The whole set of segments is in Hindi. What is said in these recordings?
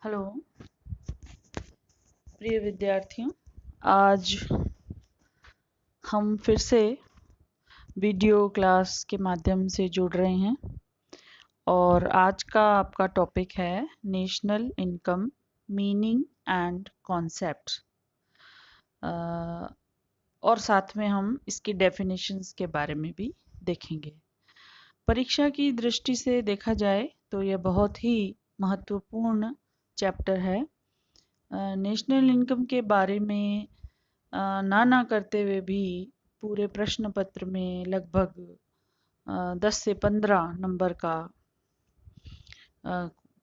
हेलो प्रिय विद्यार्थियों, आज हम फिर से वीडियो क्लास के माध्यम से जुड़ रहे हैं और आज का आपका टॉपिक है national income meaning and concepts और साथ में हम इसकी डेफिनेशंस के बारे में भी देखेंगे। परीक्षा की दृष्टि से देखा जाए तो यह बहुत ही महत्वपूर्ण चैप्टर है। नेशनल इनकम के बारे में ना करते हुए भी पूरे प्रश्न पत्र में लगभग 10 से 15 नंबर का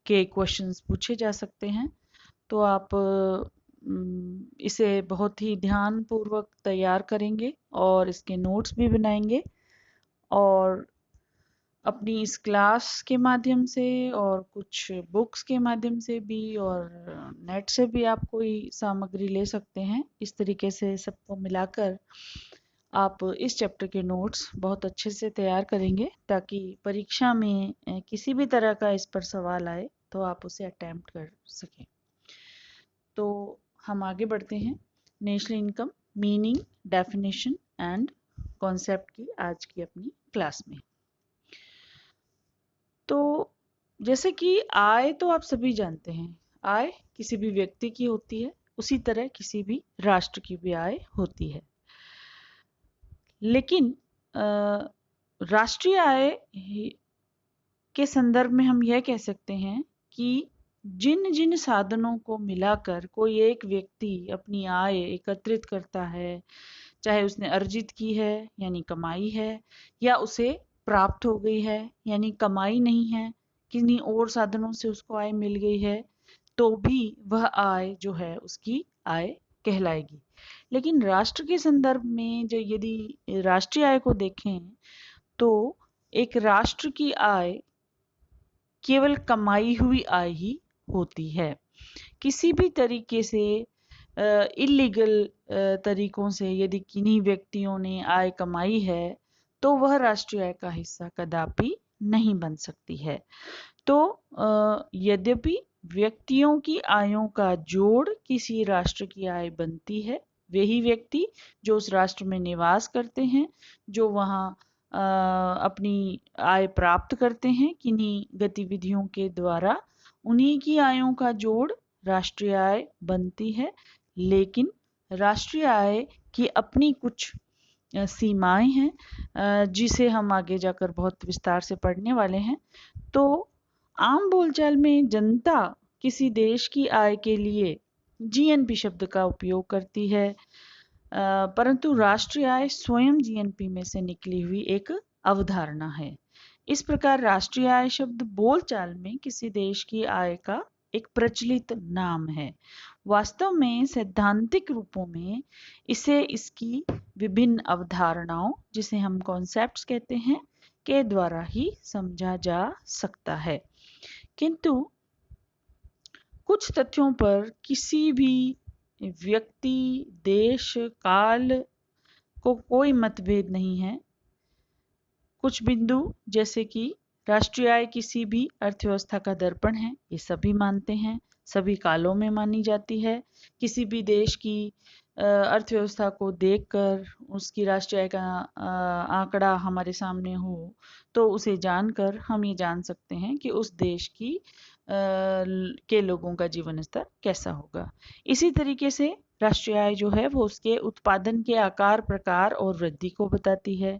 के क्वेश्चंस पूछे जा सकते हैं। तो आप इसे बहुत ही ध्यानपूर्वक तैयार करेंगे और इसके नोट्स भी बनाएंगे और अपनी इस क्लास के माध्यम से और कुछ बुक्स के माध्यम से भी और नेट से भी आप कोई सामग्री ले सकते हैं। इस तरीके से सबको मिलाकर आप इस चैप्टर के नोट्स बहुत अच्छे से तैयार करेंगे ताकि परीक्षा में किसी भी तरह का इस पर सवाल आए तो आप उसे अटेम्प्ट कर सकें। तो हम आगे बढ़ते हैं national income meaning, definition and concept की आज की अपनी क्लास में। तो जैसे कि आय तो आप सभी जानते हैं, आय किसी भी व्यक्ति की होती है, उसी तरह किसी भी राष्ट्र की भी आय होती है। लेकिन राष्ट्रीय आय के संदर्भ में हम यह कह सकते हैं कि जिन जिन साधनों को मिलाकर कोई एक व्यक्ति अपनी आय एकत्रित करता है, चाहे उसने अर्जित की है यानी कमाई है, या उसे प्राप्त हो गई है यानी कमाई नहीं है, किन्हीं और साधनों से उसको आय मिल गई है, तो भी वह आय जो है उसकी आय कहलाएगी। लेकिन राष्ट्र के संदर्भ में जो यदि राष्ट्रीय आय को देखें तो एक राष्ट्र की आय केवल कमाई हुई आय ही होती है। किसी भी तरीके से इलीगल तरीकों से यदि किन्हीं व्यक्तियों ने आय कमाई है तो वह राष्ट्रीय आय का हिस्सा कदापि नहीं बन सकती है। तो यद्यपि व्यक्तियों की आयों का जोड़ किसी राष्ट्र की आय बनती है, वही व्यक्ति जो उस राष्ट्र में निवास करते हैं, जो वहाँ अपनी आय प्राप्त करते हैं किन्हीं गतिविधियों के द्वारा, उन्हीं की आयों का जोड़ राष्ट्रीय आय बनती है। लेकिन राष्ट्रीय आय की अपनी कुछ सीमाएं हैं जिसे हम आगे जाकर बहुत विस्तार से पढ़ने वाले हैं। तो आम बोलचाल में जनता किसी देश की आय के लिए जीएनपी शब्द का उपयोग करती है, परंतु राष्ट्रीय आय स्वयं जीएनपी में से निकली हुई एक अवधारणा है। इस प्रकार राष्ट्रीय आय शब्द बोलचाल में किसी देश की आय का एक प्रचलित नाम है। वास्तव में सैद्धांतिक रूपों में इसे इसकी विभिन्न अवधारणाओं, जिसे हम कॉन्सेप्ट्स कहते हैं, के द्वारा ही समझा जा सकता है। किंतु कुछ तथ्यों पर किसी भी व्यक्ति, देश, काल को कोई मतभेद नहीं है। कुछ बिंदु जैसे कि राष्ट्रीय आय किसी भी अर्थव्यवस्था का दर्पण है, ये सभी मानते हैं, सभी कालों में मानी जाती है। किसी भी देश की अर्थव्यवस्था को देखकर उसकी राष्ट्रीय आय का आंकड़ा हमारे सामने हो तो उसे जानकर हम ये जान सकते हैं कि उस देश की के लोगों का जीवन स्तर कैसा होगा। इसी तरीके से राष्ट्रीय आय जो है वो उसके उत्पादन के आकार, प्रकार और वृद्धि को बताती है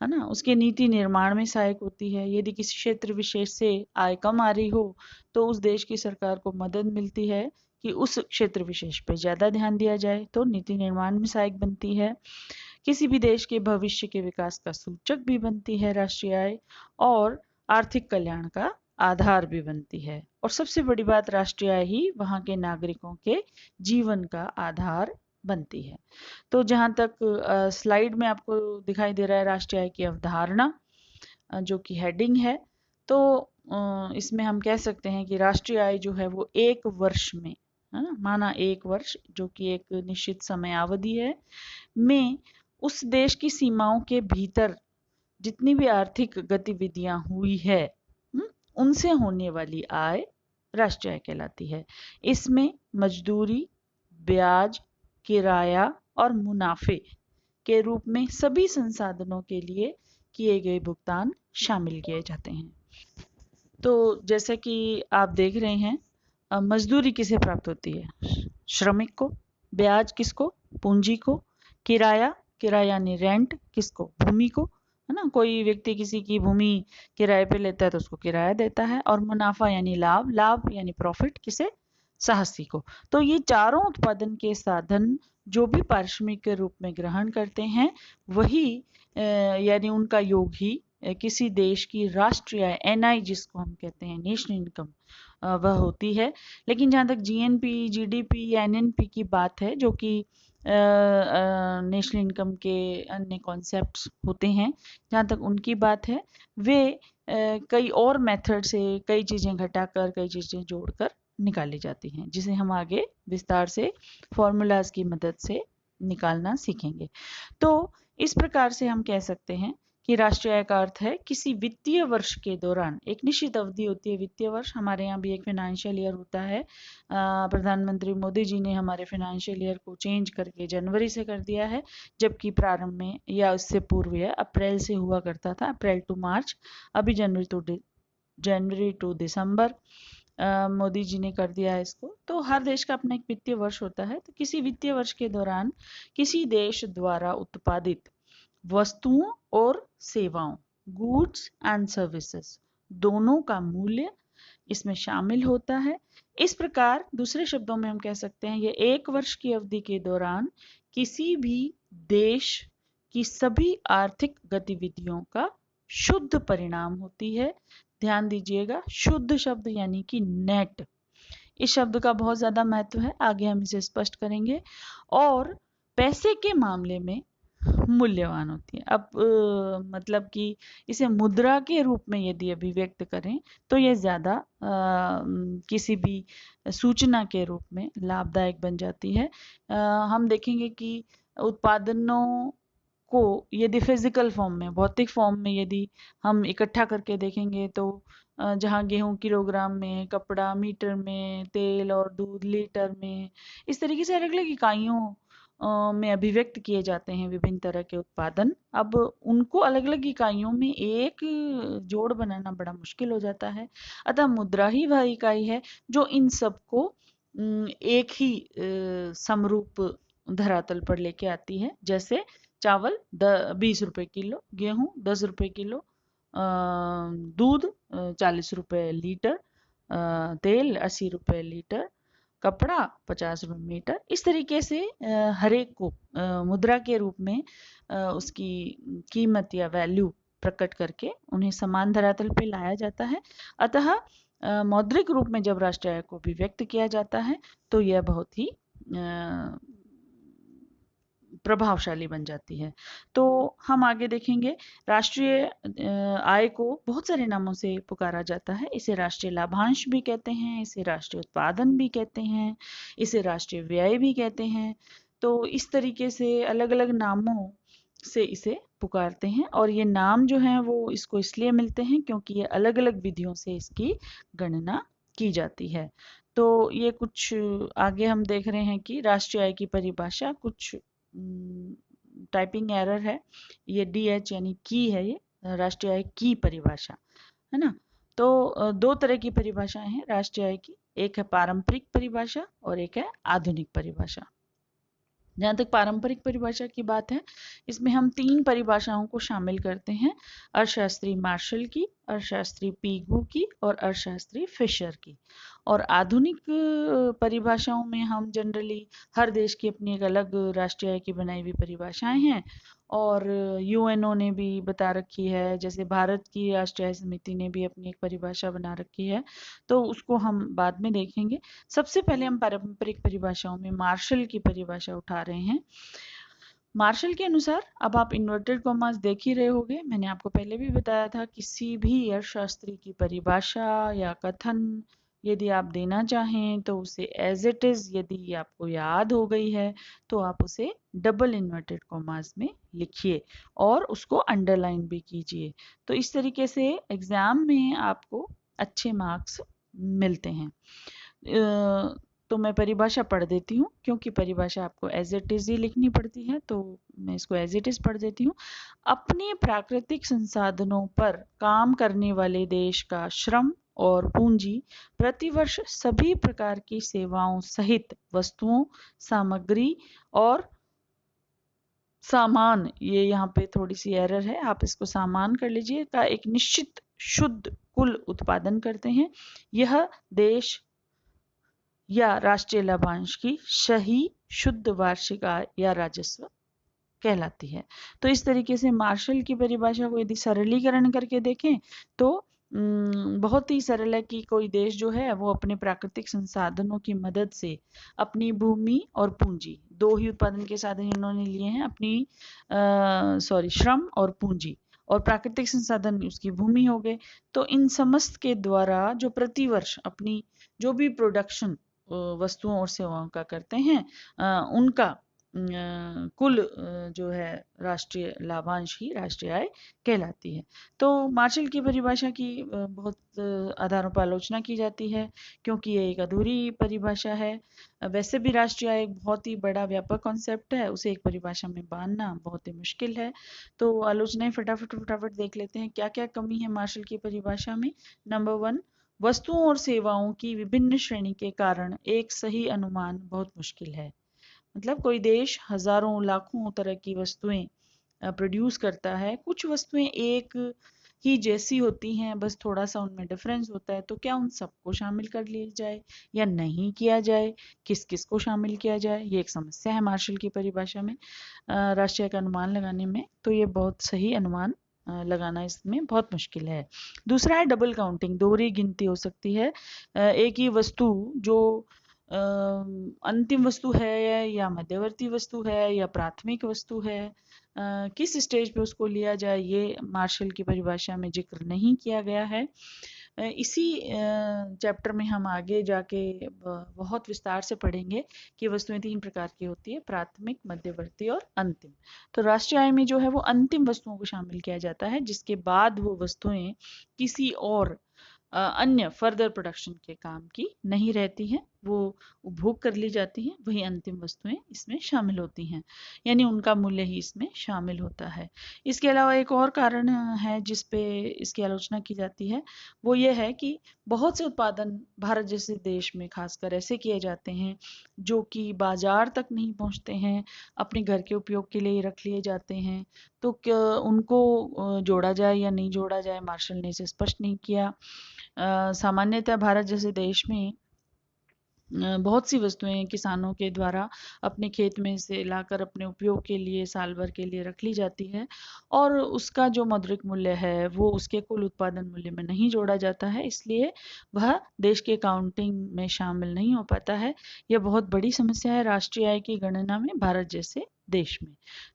ना। उसके नीति निर्माण में सहायक होती है। यदि किसी क्षेत्र विशेष से आय कम आ रही हो तो उस देश की सरकार को मदद मिलती है कि उस क्षेत्र विशेष पे ज़्यादा ध्यान दिया जाए, तो नीति निर्माण में सहायक बनती है। किसी भी देश के भविष्य के विकास का सूचक भी बनती है राष्ट्रीय आय, और आर्थिक कल्याण का आधार भी बनती है। और सबसे बड़ी बात, राष्ट्रीय आय ही वहाँ के नागरिकों के जीवन का आधार बनती है। तो जहाँ तक स्लाइड में आपको दिखाई दे रहा है राष्ट्रीय आय की अवधारणा, जो कि हेडिंग है, तो इसमें हम कह सकते हैं कि राष्ट्रीय आय जो है वो एक वर्ष में, है ना, माना एक वर्ष जो कि एक निश्चित समय अवधि है, में उस देश की सीमाओं के भीतर जितनी भी आर्थिक गतिविधियां हुई है, उनसे होने वाली आय राष्ट्रीय आय कहलाती है। इसमें मजदूरी, ब्याज, किराया और मुनाफे के रूप में सभी संसाधनों के लिए किए गए भुगतान शामिल किए जाते हैं। तो जैसे कि आप देख रहे हैं, मजदूरी किसे प्राप्त होती है? श्रमिक को। ब्याज किसको? पूंजी को। किराया, किराया यानी रेंट किसको? भूमि को, है ना। कोई व्यक्ति किसी की भूमि किराए पे लेता है तो उसको किराया देता है। और मुनाफा यानी लाभ, लाभ यानी प्रॉफिट किसे? साहसी को। तो ये चारों उत्पादन के साधन जो भी पारिश्रमिक के रूप में ग्रहण करते हैं, वही यानी उनका योग ही किसी देश की राष्ट्रीय आय, एनआई जिसको हम कहते हैं, नेशनल इनकम, वह होती है। लेकिन जहाँ तक जीएनपी, जीडीपी या एनएनपी की बात है, जो कि नेशनल इनकम के अन्य कॉन्सेप्ट्स होते हैं, जहाँ तक उनकी बात है, वे कई और मेथड से कई चीज़ें घटाकर कई चीज़ें जोड़कर निकाली जाती हैं, जिसे हम आगे विस्तार से फॉर्मूलाज की मदद से निकालना सीखेंगे। तो इस प्रकार से हम कह सकते हैं कि राष्ट्रीय आय का अर्थ है किसी वित्तीय वर्ष के दौरान, एक निश्चित अवधि होती है वित्तीय वर्ष, हमारे यहाँ भी एक फाइनेंशियल ईयर होता है। प्रधानमंत्री मोदी जी ने हमारे फाइनेंशियल ईयर को चेंज करके जनवरी से कर दिया है, जबकि प्रारंभ में या उससे पूर्व यह अप्रैल से हुआ करता था, अप्रैल टू मार्च। अभी जनवरी टू दिसंबर मोदी जी ने कर दिया है इसको। तो हर देश का अपना एक वित्तीय वर्ष होता है। तो किसी वित्तीय वर्ष के दौरान किसी देश द्वारा उत्पादित वस्तुओं और सेवाओं, गुड्स एंड सर्विसेज, दोनों का मूल्य इसमें शामिल होता है। इस प्रकार दूसरे शब्दों में हम कह सकते हैं, ये एक वर्ष की अवधि के दौरान किसी भी देश की सभी आर्थिक गतिविधियों का शुद्ध परिणाम होती है। ध्यान दीजिएगा, शुद्ध शब्द यानी कि नेट। इस शब्द का बहुत ज्यादा महत्व है, आगे हम इसे स्पष्ट करेंगे। और पैसे के मामले में मूल्यवान होती है। अब मतलब कि इसे मुद्रा के रूप में यदि अभिव्यक्त करें तो ये ज्यादा किसी भी सूचना के रूप में लाभदायक बन जाती है। हम देखेंगे कि उत्पादनों को यदि फिजिकल फॉर्म में, भौतिक फॉर्म में यदि हम इकट्ठा करके देखेंगे, तो जहाँ गेहूं किलोग्राम में, कपड़ा मीटर में, तेल और दूध लीटर में, इस तरीके से अलग अलग इकाइयों में अभिव्यक्त किए जाते हैं विभिन्न तरह के उत्पादन। अब उनको अलग अलग इकाइयों में एक जोड़ बनाना बड़ा मुश्किल हो जाता है। अतः मुद्रा ही वह इकाई है जो इन सबको एक ही समरूप धरातल पर लेके आती है। जैसे चावल 20 रुपए किलो, गेहूं 10 रुपए किलो, दूध 40 रुपए लीटर, तेल 80 रुपए लीटर, कपड़ा 50 रुपए मीटर। इस तरीके से हर एक को मुद्रा के रूप में उसकी कीमत या वैल्यू प्रकट करके उन्हें समान धरातल पे लाया जाता है। अतः मौद्रिक रूप में जब राष्ट्रीय आय को भी व्यक्त किया जाता है तो यह बहुत ही प्रभावशाली बन जाती है। तो हम आगे देखेंगे, राष्ट्रीय आय को बहुत सारे नामों से पुकारा जाता है। इसे राष्ट्रीय लाभांश भी कहते हैं, इसे राष्ट्रीय उत्पादन भी कहते हैं, इसे राष्ट्रीय व्यय भी कहते हैं। तो इस तरीके से अलग अलग नामों से इसे पुकारते हैं। और ये नाम जो हैं वो इसको इसलिए मिलते हैं क्योंकि ये अलग अलग विधियों से इसकी गणना की जाती है। तो ये कुछ आगे हम देख रहे हैं कि राष्ट्रीय आय की परिभाषा, कुछ टाइपिंग एरर है, ये DH यानी की है, ये राष्ट्रीय आय की परिभाषा, है ना। तो दो तरह की परिभाषाएं हैं राष्ट्रीय आय की, एक है पारंपरिक परिभाषा और एक है आधुनिक परिभाषा। जहाँ तक पारंपरिक परिभाषा की बात है, इसमें हम 3 परिभाषाओं को शामिल करते हैं, अर्थशास्त्री मार्शल की, अर्थशास्त्री पीगू की और अर्थशास्त्री फिशर की। और आधुनिक परिभाषाओं में हम जनरली हर देश की अपनी एक अलग राष्ट्रीय आय की बनाई हुई परिभाषाएं हैं, और UNO ने भी बता रखी है, जैसे भारत की राष्ट्रीय आय समिति ने भी अपनी एक परिभाषा बना रखी है, तो उसको हम बाद में देखेंगे। सबसे पहले हम पारंपरिक परिभाषाओं में मार्शल की परिभाषा उठा रहे हैं। मार्शल के अनुसार, अब आप इन्वर्टेड कॉमास देख ही रहे होंगे, मैंने आपको पहले भी बताया था, किसी भी अर्थशास्त्री की परिभाषा या कथन यदि आप देना चाहें तो उसे एज इट इज, यदि आपको याद हो गई है तो आप उसे डबल इन्वर्टेड कॉमास में लिखिए और उसको अंडरलाइन भी कीजिए। तो इस तरीके से एग्जाम में आपको अच्छे मार्क्स मिलते हैं। तो मैं परिभाषा पढ़ देती हूँ, क्योंकि परिभाषा आपको एज इट इज़ ही लिखनी पड़ती है, तो मैं इसको एज इट इज़ पढ़ देती हूँ। अपने प्राकृतिक संसाधनों पर काम करने वाले देश का श्रम और पूंजी प्रतिवर्ष सभी प्रकार की सेवाओं सहित वस्तुओं, सामग्री और सामान, ये यहाँ पे थोड़ी सी एरर है, आप इसको सामान कर लीजिए, का एक निश्चित शुद्ध कुल उत्पादन करते हैं। यह देश या राष्ट्रीय लाभांश की सही शुद्ध वार्षिक आय या राजस्व कहलाती है। तो इस तरीके से मार्शल की परिभाषा को यदि सरलीकरण करके देखें तो बहुत ही सरल है कि कोई देश जो है वो अपने प्राकृतिक संसाधनों की मदद से अपनी भूमि और पूंजी, दो ही उत्पादन के साधन इन्होंने लिए हैं, अपनी श्रम और पूंजी, और प्राकृतिक संसाधन उसकी भूमि हो गए, तो इन समस्त के द्वारा जो प्रतिवर्ष अपनी जो भी प्रोडक्शन वस्तुओं और सेवाओं का करते हैं उनका कुल जो है राष्ट्रीय लाभांश ही राष्ट्रीय आय कहलाती है। तो मार्शल की परिभाषा की बहुत आधारों पर आलोचना की जाती है, क्योंकि ये एक अधूरी परिभाषा है। वैसे भी राष्ट्रीय आय एक बहुत ही बड़ा व्यापक कॉन्सेप्ट है, उसे एक परिभाषा में बांधना बहुत ही मुश्किल है। तो आलोचनाएं फटाफट देख लेते हैं क्या क्या कमी है मार्शल की परिभाषा में। नंबर 1, वस्तुओं और सेवाओं की विभिन्न श्रेणी के कारण एक सही अनुमान बहुत मुश्किल है। मतलब कोई देश हजारों लाखों तरह की वस्तुएं प्रोड्यूस करता है, कुछ वस्तुएं एक ही जैसी होती हैं, बस थोड़ा सा उनमें डिफरेंस होता है, तो क्या उन सबको शामिल कर लिया जाए या नहीं किया जाए, किस किस को शामिल किया जाए, ये एक समस्या है मार्शल की परिभाषा में राष्ट्रीय का अनुमान लगाने में। तो ये बहुत सही अनुमान लगाना इसमें बहुत मुश्किल है। दूसरा है डबल काउंटिंग, दोहरी गिनती हो सकती है। एक ही वस्तु जो अंतिम वस्तु है या मध्यवर्ती वस्तु है या प्राथमिक वस्तु है, किस स्टेज पे उसको लिया जाए, ये मार्शल की परिभाषा में जिक्र नहीं किया गया है। इसी चैप्टर में हम आगे जाके बहुत विस्तार से पढ़ेंगे कि वस्तुएं 3 प्रकार की होती है, प्राथमिक, मध्यवर्ती और अंतिम। तो राष्ट्रीय आय में जो है वो अंतिम वस्तुओं को शामिल किया जाता है, जिसके बाद वो वस्तुएं किसी और अन्य फर्दर प्रोडक्शन के काम की नहीं रहती हैं, वो उपभोग कर ली जाती हैं, वही अंतिम वस्तुएं इसमें शामिल होती हैं, यानी उनका मूल्य ही इसमें शामिल होता है। इसके अलावा एक और कारण है जिस पे इसकी आलोचना की जाती है, वो ये है कि बहुत से उत्पादन भारत जैसे देश में खासकर ऐसे किए जाते हैं जो कि बाजार तक नहीं पहुंचते हैं, अपने घर के उपयोग के लिए ही रख लिए जाते हैं। तो क्या उनको जोड़ा जाए या नहीं जोड़ा जाए, मार्शल ने इसे स्पष्ट नहीं किया। सामान्यतः भारत जैसे देश में बहुत सी वस्तुएं किसानों के द्वारा अपने खेत में से लाकर अपने उपयोग के लिए साल भर के लिए रख ली जाती है, और उसका जो मौद्रिक मूल्य है वो उसके कुल उत्पादन मूल्य में नहीं जोड़ा जाता है, इसलिए वह देश के काउंटिंग में शामिल नहीं हो पाता है। यह बहुत बड़ी समस्या है राष्ट्रीय आय की गणना में भारत जैसे देश में।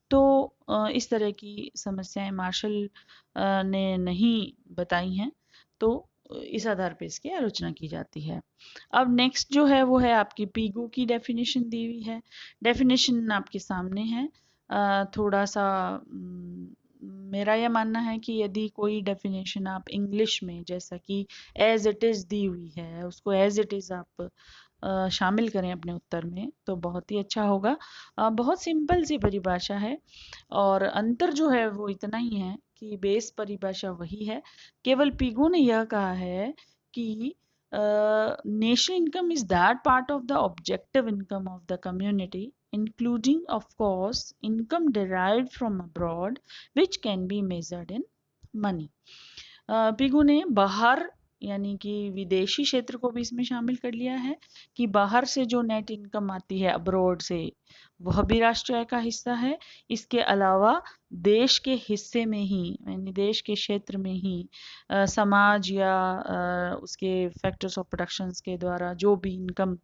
तो इस तरह की समस्याएं मार्शल ने नहीं बताई हैं, तो इस आधार पर इसकी आलोचना की जाती है। अब नेक्स्ट जो है वो है आपकी पीगू की डेफिनेशन दी हुई है। डेफिनेशन आपके सामने है। थोड़ा सा मेरा यह मानना है कि यदि कोई डेफिनेशन आप इंग्लिश में जैसा कि एज इट इज़ दी हुई है उसको एज इट इज़ आप शामिल करें अपने उत्तर में तो बहुत ही अच्छा होगा। बहुत सिंपल सी परिभाषा है, और अंतर जो है वो इतना ही है कि बेस परिभाषा वही है, केवल पीगू ने यह कहा है कि nation income is that part of the objective income of the community, including of course income derived from abroad which can be measured in money। Pigou ने बाहर यानी कि विदेशी क्षेत्र को भी इसमें शामिल कर लिया है कि बाहर से जो नेट इनकम आती है अब्रॉड से वह भी राष्ट्रीय आय का हिस्सा है। इसके अलावा देश के हिस्से में ही यानी देश के क्षेत्र में ही समाज या उसके फैक्टर्स ऑफ प्रोडक्शंस के द्वारा जो भी इनकम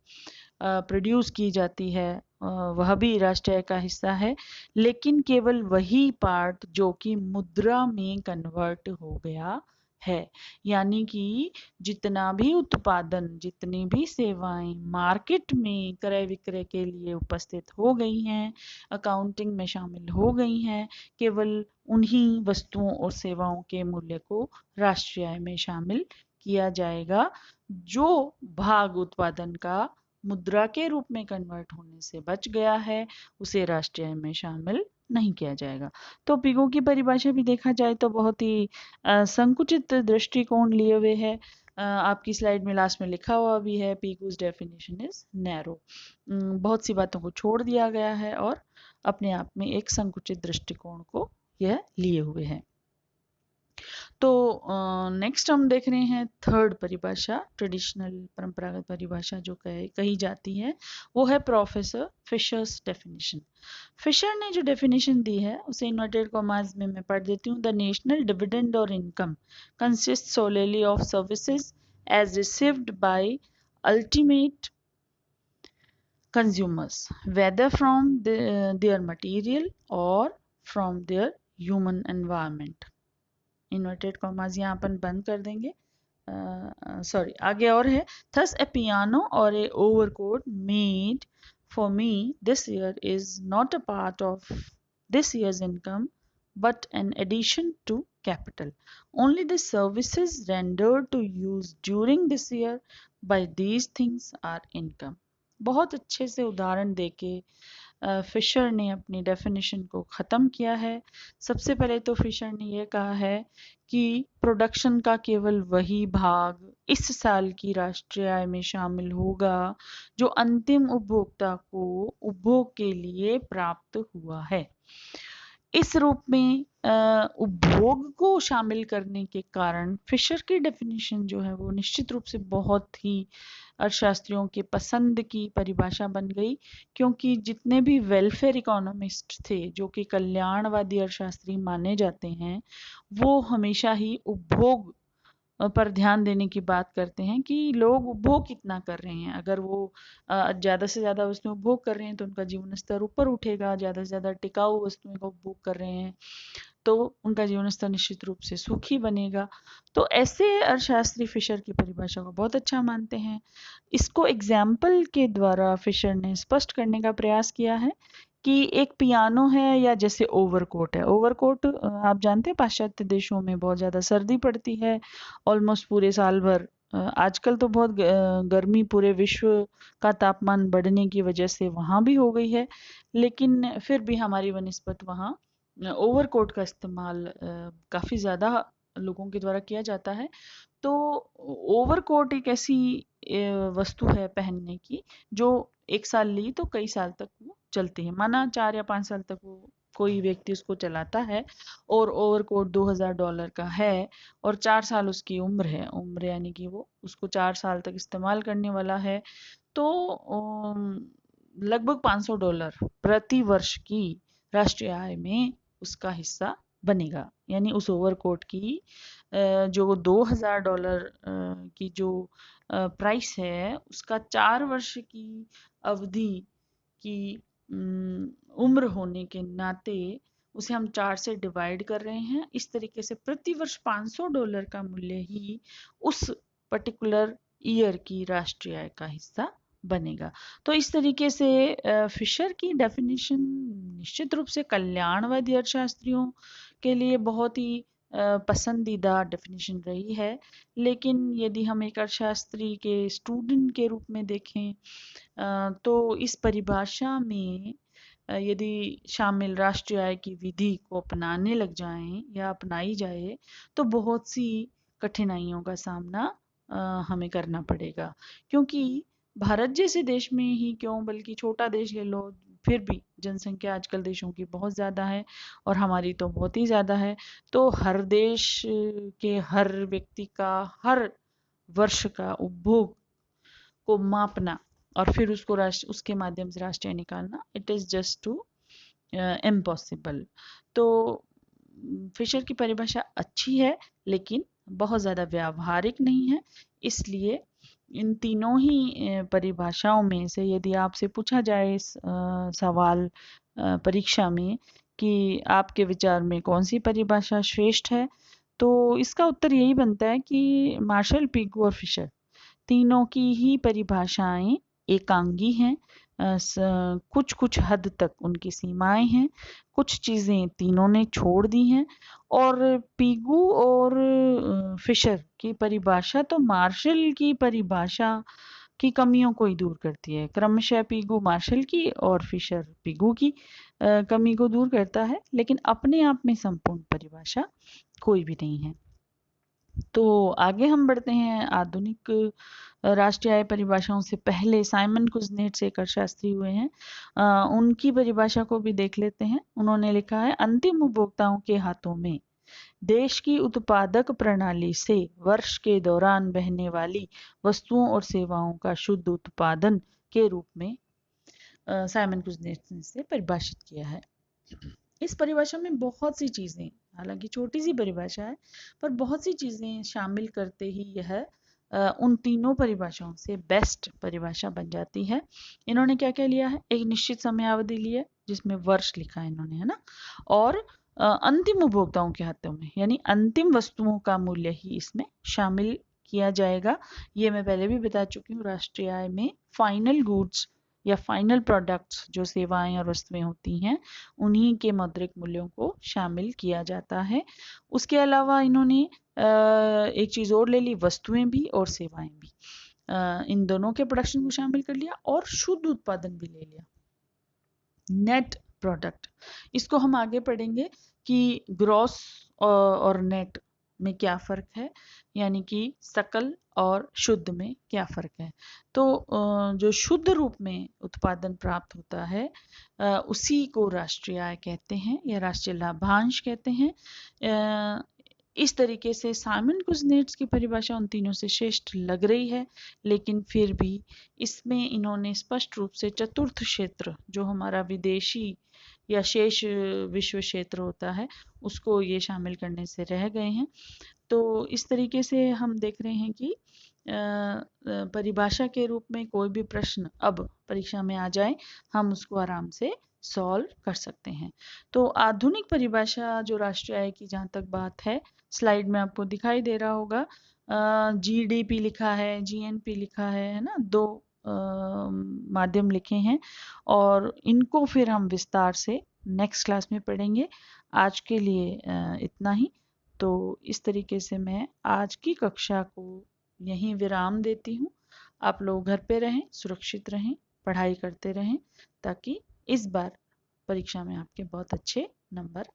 प्रोड्यूस की जाती है वह भी राष्ट्रीय आय का हिस्सा है, लेकिन केवल वही पार्ट जो कि मुद्रा में कन्वर्ट हो गया है। यानी कि जितना भी उत्पादन, जितनी भी सेवाएं मार्केट में क्रय विक्रय के लिए उपस्थित हो गई हैं, अकाउंटिंग में शामिल हो गई हैं, केवल उन्हीं वस्तुओं और सेवाओं के मूल्य को राष्ट्रीय आय में शामिल किया जाएगा जो भाग उत्पादन का मुद्रा के रूप में कन्वर्ट होने से बच गया है उसे राष्ट्रीय आय में शामिल नहीं किया जाएगा। तो पिगो की परिभाषा भी देखा जाए तो बहुत ही संकुचित दृष्टिकोण लिए हुए है। आपकी स्लाइड में लास्ट में लिखा हुआ भी है पिगो's डेफिनेशन इज नैरो। बहुत सी बातों को छोड़ दिया गया है और अपने आप में एक संकुचित दृष्टिकोण को यह लिए हुए है। तो नेक्स्ट हम देख रहे हैं थर्ड परिभाषा, ट्रेडिशनल परंपरागत परिभाषा जो कही जाती है, वो है प्रोफेसर फिशर्स डेफिनेशन। फिशर ने जो डेफिनेशन दी है उसे इन्वर्टेड कॉमास में मैं पढ़ देती हूँ। द नेशनल डिविडेंड और income consist solely of services as received by ultimate consumers, whether from their material or from their human environment। Inverted commas यहाँ अपन बंद कर देंगे। सॉरी, आगे और है, thus a piano or a overcoat made for me this year is not a part of this year's income but an addition to capital. Only the services rendered to use during this year by these things are income। बहुत अच्छे से उदाहरण देके फिशर ने अपनी डेफिनेशन को ख़त्म किया है। सबसे पहले तो फिशर ने यह कहा है कि प्रोडक्शन का केवल वही भाग इस साल की राष्ट्रीय आय में शामिल होगा जो अंतिम उपभोक्ता को उपभोग के लिए प्राप्त हुआ है। इस रूप में उपभोग को शामिल करने के कारण फिशर की डेफिनेशन जो है वो निश्चित रूप से बहुत ही अर्थशास्त्रियों के पसंद की परिभाषा बन गई, क्योंकि जितने भी वेलफेयर इकोनॉमिस्ट थे जो कि कल्याणवादी अर्थशास्त्री माने जाते हैं, वो हमेशा ही उपभोग पर ध्यान देने की बात करते हैं कि लोग उपभोग कितना कर रहे हैं। अगर वो ज़्यादा से ज़्यादा वस्तुएं उपभोग कर रहे हैं तो उनका जीवन स्तर ऊपर उठेगा, ज़्यादा से ज़्यादा टिकाऊ वस्तुएं का उपभोग कर रहे हैं तो उनका जीवन स्तर निश्चित रूप से सुखी बनेगा। तो ऐसे अर्थशास्त्री फिशर की परिभाषा को बहुत अच्छा मानते हैं। इसको एग्जाम्पल के द्वारा फिशर ने स्पष्ट करने का प्रयास किया है कि एक पियानो है या जैसे ओवरकोट है। ओवरकोट आप जानते हैं पाश्चात्य देशों में बहुत ज़्यादा सर्दी पड़ती है, ऑलमोस्ट पूरे साल भर। आजकल तो बहुत गर्मी पूरे विश्व का तापमान बढ़ने की वजह से वहाँ भी हो गई है, लेकिन फिर भी हमारी वनिस्पत वहाँ ओवरकोट का इस्तेमाल काफ़ी ज़्यादा लोगों के द्वारा किया जाता है। तो ओवरकोट एक ऐसी वस्तु है पहनने की जो एक साल ली तो कई साल तक वो चलती है। माना 4 या 5 साल तक वो कोई व्यक्ति उसको चलाता है और ओवरकोट $2000 का है और 4 साल उसकी उम्र यानी कि वो उसको 4 साल तक इस्तेमाल करने वाला है, तो लगभग $500 प्रति वर्ष की राष्ट्रीय आय में उसका हिस्सा बनेगा। यानी उस ओवरकोट की जो $2000 की जो प्राइस है उसका 4 वर्ष की अवधि की उम्र होने के नाते उसे हम 4 से डिवाइड कर रहे हैं। इस तरीके से प्रति वर्ष $500 का मूल्य ही उस पर्टिकुलर ईयर की राष्ट्रीय आय का हिस्सा बनेगा। तो इस तरीके से फिशर की डेफिनेशन निश्चित रूप से कल्याणवादी अर्थशास्त्रियों के लिए बहुत ही पसंदीदा डेफिनेशन रही है। लेकिन यदि हम एक अर्थशास्त्री के स्टूडेंट के रूप में देखें तो इस परिभाषा में यदि शामिल राष्ट्रीय आय की विधि को अपनाने लग जाएं या अपनाई जाए तो बहुत सी कठिनाइयों का सामना हमें करना पड़ेगा, क्योंकि भारत जैसे देश में ही क्यों बल्कि छोटा देश ले लो, फिर भी जनसंख्या आजकल देशों की बहुत ज़्यादा है और हमारी तो बहुत ही ज़्यादा है। तो हर देश के हर व्यक्ति का हर वर्ष का उपभोग को मापना और फिर उसको उसके माध्यम से राष्ट्रीय निकालना, it is just too impossible. तो फिशर की परिभाषा अच्छी है लेकिन बहुत ज़्यादा व्यावहारिक नहीं है। इसलिए इन तीनों ही परिभाषाओं में से यदि आपसे पूछा जाए इस सवाल परीक्षा में कि आपके विचार में कौन सी परिभाषा श्रेष्ठ है, तो इसका उत्तर यही बनता है कि मार्शल, पिगू और फिशर तीनों की ही परिभाषाएं एकांगी हैं, कुछ कुछ हद तक उनकी सीमाएं हैं, कुछ चीज़ें तीनों ने छोड़ दी हैं। और पीगू और फिशर की परिभाषा तो मार्शल की परिभाषा की कमियों को ही दूर करती है। क्रमशः पीगू मार्शल की और फिशर पीगू की कमी को दूर करता है, लेकिन अपने आप में संपूर्ण परिभाषा कोई भी नहीं है। तो आगे हम बढ़ते हैं। आधुनिक राष्ट्रीय आय परिभाषाओं से पहले साइमन कुज़नेट्स एक अर्थशास्त्री हुए हैं, उनकी परिभाषा को भी देख लेते हैं। उन्होंने लिखा है, अंतिम उपभोक्ताओं के हाथों में देश की उत्पादक प्रणाली से वर्ष के दौरान बहने वाली वस्तुओं और सेवाओं का शुद्ध उत्पादन के रूप में साइमन कुज़नेट्स ने इसे परिभाषित किया है। इस परिभाषा में बहुत सी चीज़ें, हालांकि छोटी सी परिभाषा है, पर बहुत सी चीज़ें शामिल करते ही यह उन तीनों परिभाषाओं से बेस्ट परिभाषा बन जाती है। इन्होंने क्या क्या लिया है, एक निश्चित समयावधि ली है जिसमें वर्ष लिखा है इन्होंने, है ना, और अंतिम उपभोक्ताओं के हाथों में, यानी अंतिम वस्तुओं का मूल्य ही इसमें शामिल किया जाएगा। ये मैं पहले भी बता चुकी हूँ, राष्ट्रीय आय में फाइनल गुड्स या फाइनल प्रोडक्ट्स जो सेवाएं और वस्तुएं होती हैं उन्हीं के मौद्रिक मूल्यों को शामिल किया जाता है। उसके अलावा इन्होंने एक चीज़ और ले ली, वस्तुएं भी और सेवाएं भी, इन दोनों के प्रोडक्शन को शामिल कर लिया और शुद्ध उत्पादन भी ले लिया, नेट प्रोडक्ट। इसको हम आगे पढ़ेंगे कि ग्रॉस और नेट में क्या फ़र्क है, यानी कि सकल और शुद्ध में क्या फ़र्क है। तो जो शुद्ध रूप में उत्पादन प्राप्त होता है उसी को राष्ट्रीय आय कहते हैं या राष्ट्रीय लाभांश कहते हैं। इस तरीके से साइमन कुज़नेट्स की परिभाषा उन तीनों से श्रेष्ठ लग रही है, लेकिन फिर भी इसमें इन्होंने स्पष्ट रूप से चतुर्थ क्षेत्र जो हमारा विदेशी या शेष विश्व क्षेत्र होता है उसको ये शामिल करने से रह गए हैं। तो इस तरीके से हम देख रहे हैं कि परिभाषा के रूप में कोई भी प्रश्न अब परीक्षा में आ जाए हम उसको आराम से सॉल्व कर सकते हैं। तो आधुनिक परिभाषा जो राष्ट्रीय आय की जहाँ तक बात है, स्लाइड में आपको दिखाई दे रहा होगा, जीडीपी लिखा है, जीएनपी लिखा है ना, दो माध्यम लिखे हैं और इनको फिर हम विस्तार से नेक्स्ट क्लास में पढ़ेंगे। आज के लिए इतना ही। तो इस तरीके से मैं आज की कक्षा को यहीं विराम देती हूँ। आप लोग घर पे रहें, सुरक्षित रहें, पढ़ाई करते रहें ताकि इस बार परीक्षा में आपके बहुत अच्छे नंबर